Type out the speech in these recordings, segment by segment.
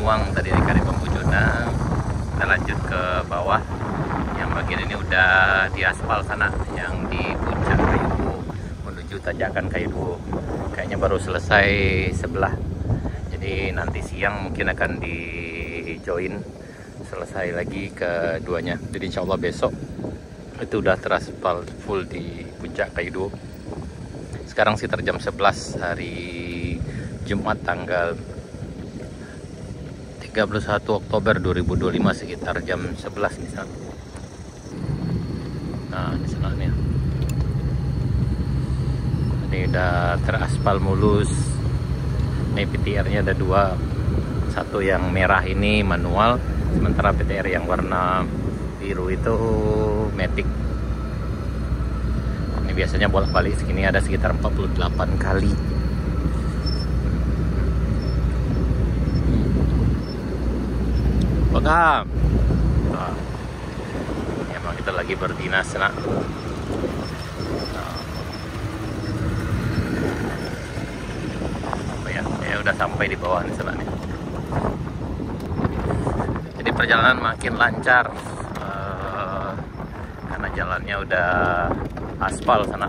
Manuang tadi dari Kari Bambujuna. Kita lanjut ke bawah. Yang bagian ini udah diaspal sana, yang di puncak Kayu Duo menuju tanjakan Kayu Duo. Kayaknya baru selesai sebelah. Jadi nanti siang mungkin akan di join selesai lagi keduanya. Jadi insya Allah besok itu udah teraspal full di puncak Kayu Duo. Sekarang sekitar jam 11 hari Jumat tanggal 31 Oktober 2025 sekitar jam 11 di sana. Nah, di sana nih. Ini udah teraspal mulus. Ini PTR-nya ada dua. Satu yang merah ini manual, sementara PTR yang warna biru itu matic. Ini biasanya bolak-balik segini ada sekitar 48 kali. Welcome. Nah, emang kita lagi berdinas nak. Ya udah sampai di bawah nih sana nih. Jadi perjalanan makin lancar karena jalannya udah aspal sana.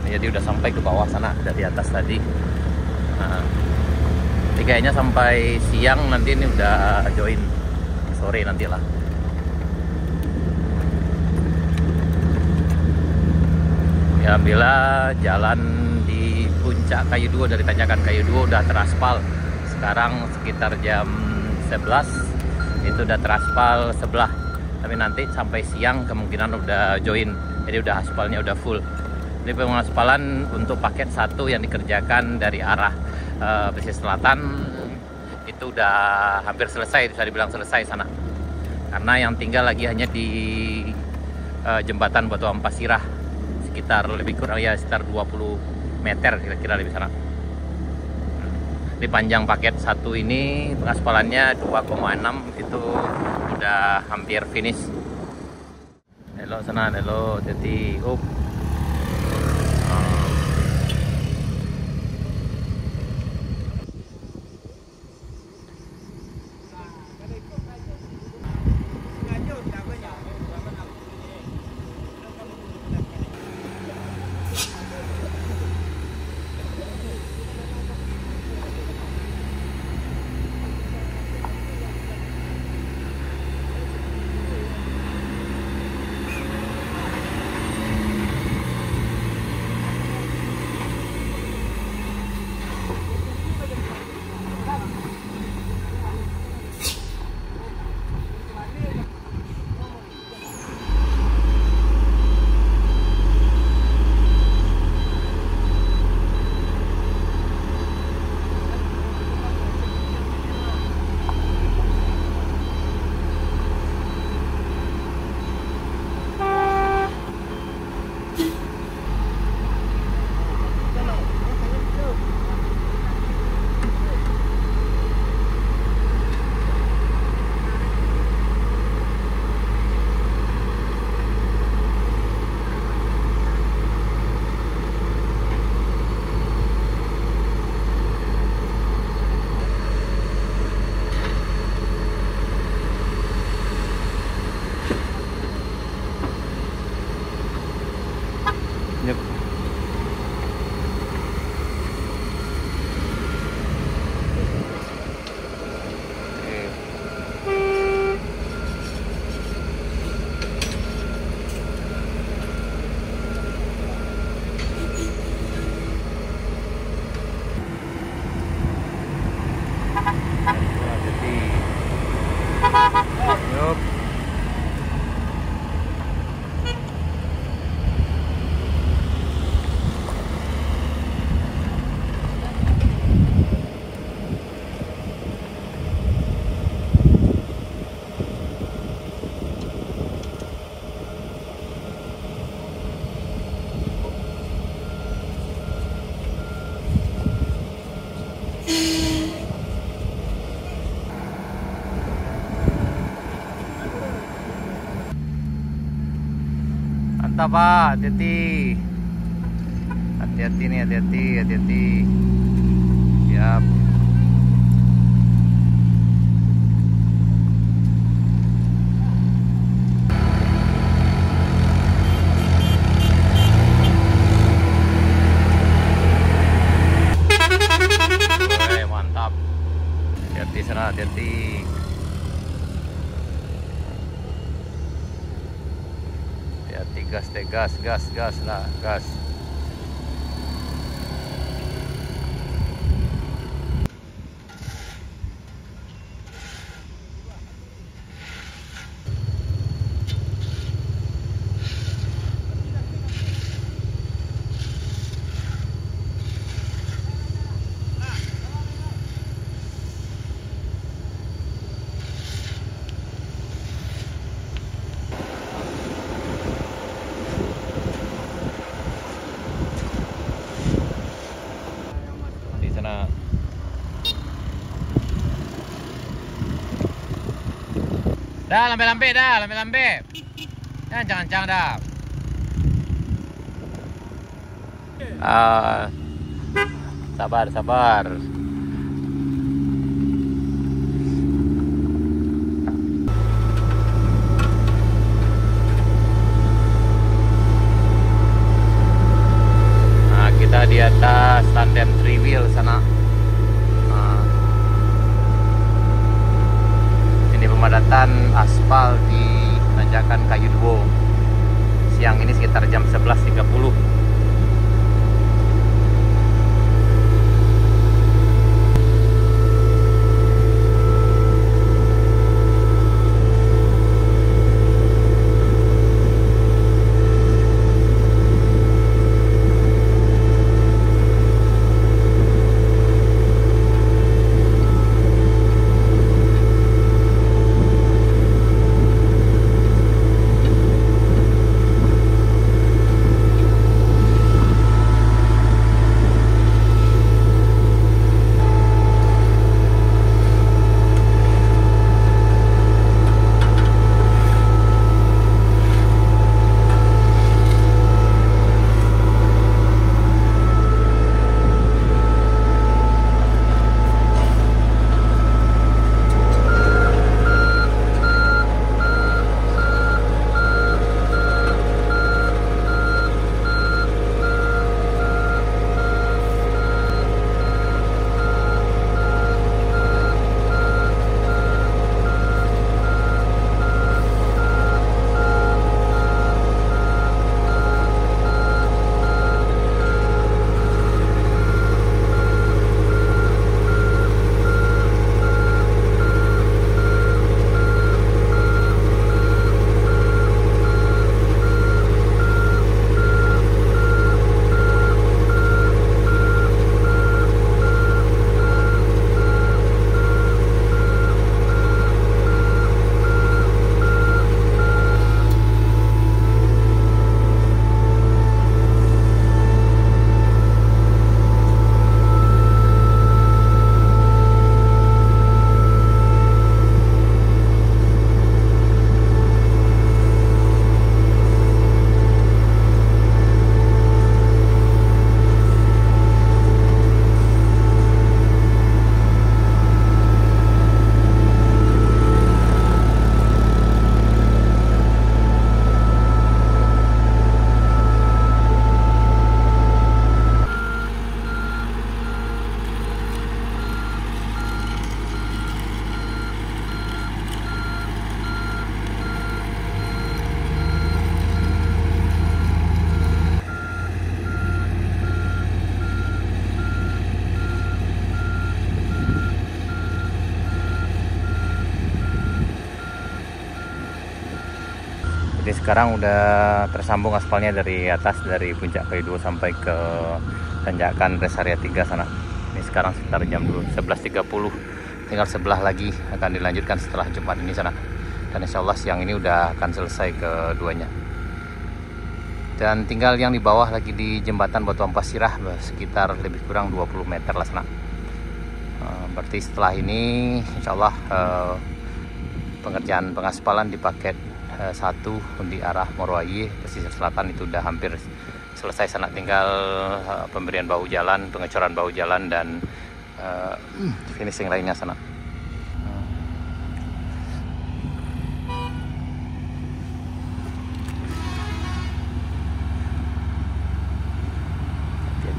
Jadi udah sampai ke bawah sana dari atas tadi. Nah, jadi kayaknya sampai siang nanti ini udah join, sore nantilah. Ya alhamdulillah jalan di puncak Kayu Duo dari tanjakan Kayu Duo udah teraspal. Sekarang sekitar jam 11 itu udah teraspal sebelah. Tapi nanti sampai siang kemungkinan udah join. Jadi udah aspalnya udah full. Ini pengaspalan untuk paket satu yang dikerjakan dari arah pesisir selatan itu udah hampir selesai, bisa dibilang selesai sana. Karena yang tinggal lagi hanya di jembatan Batu Ampasirah, sekitar lebih kurang ya sekitar 20 meter kira-kira lebih sana. Di panjang paket satu ini pengaspalannya 2,6 itu udah hampir finish. Halo sana, halo jadi up. mantap Pak, hati-hati. Hati-hati nih, hati-hati. Siap. Oke, mantap. Hati-hati sana, hati-hati. Hati-hati, gas lah, gas. Di sana. Dah, lambe-lambe dah, lambe-lambe. Jangan dah. Sabar. Nah, kita di atas tandem 3 wheel sana. Nah, ini pemadatan aspal di tanjakan Kayu Duo. Siang ini sekitar jam 11.30. Jadi sekarang udah tersambung aspalnya dari atas, dari puncak Kayu Duo sampai ke tanjakan rest area 3 sana. Ini sekarang sekitar jam 11.30. Tinggal sebelah lagi akan dilanjutkan setelah Jumat ini sana. Dan insya Allah siang ini udah akan selesai keduanya. Dan tinggal yang di bawah lagi di jembatan Batu Ampas Sirah, sekitar lebih kurang 20 meter lah sana. Berarti setelah ini insya Allah pengerjaan pengaspalan di paket satu di arah Morowali pesisir selatan itu udah hampir selesai sana, tinggal pemberian bahu jalan, pengecoran bahu jalan dan finishing lainnya sana.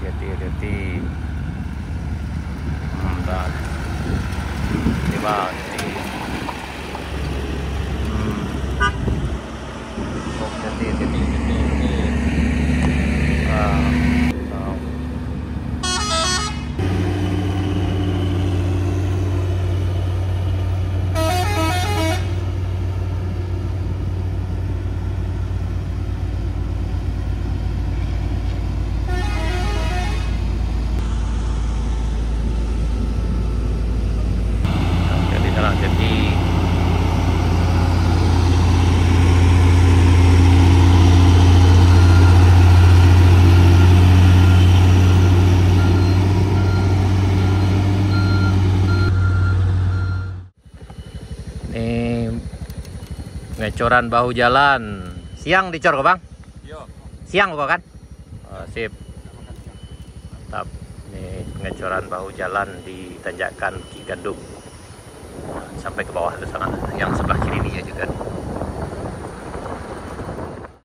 Hati-hati. Dan coba jadi pengecoran bahu jalan. Siang dicor kok, Bang? Yo. Siang kok kan? Oh, sip. Mantap. Ini pengecoran bahu jalan di tanjakan Ki Gandum. Sampai ke bawah ke sana. Yang sebelah kiri ini ya juga.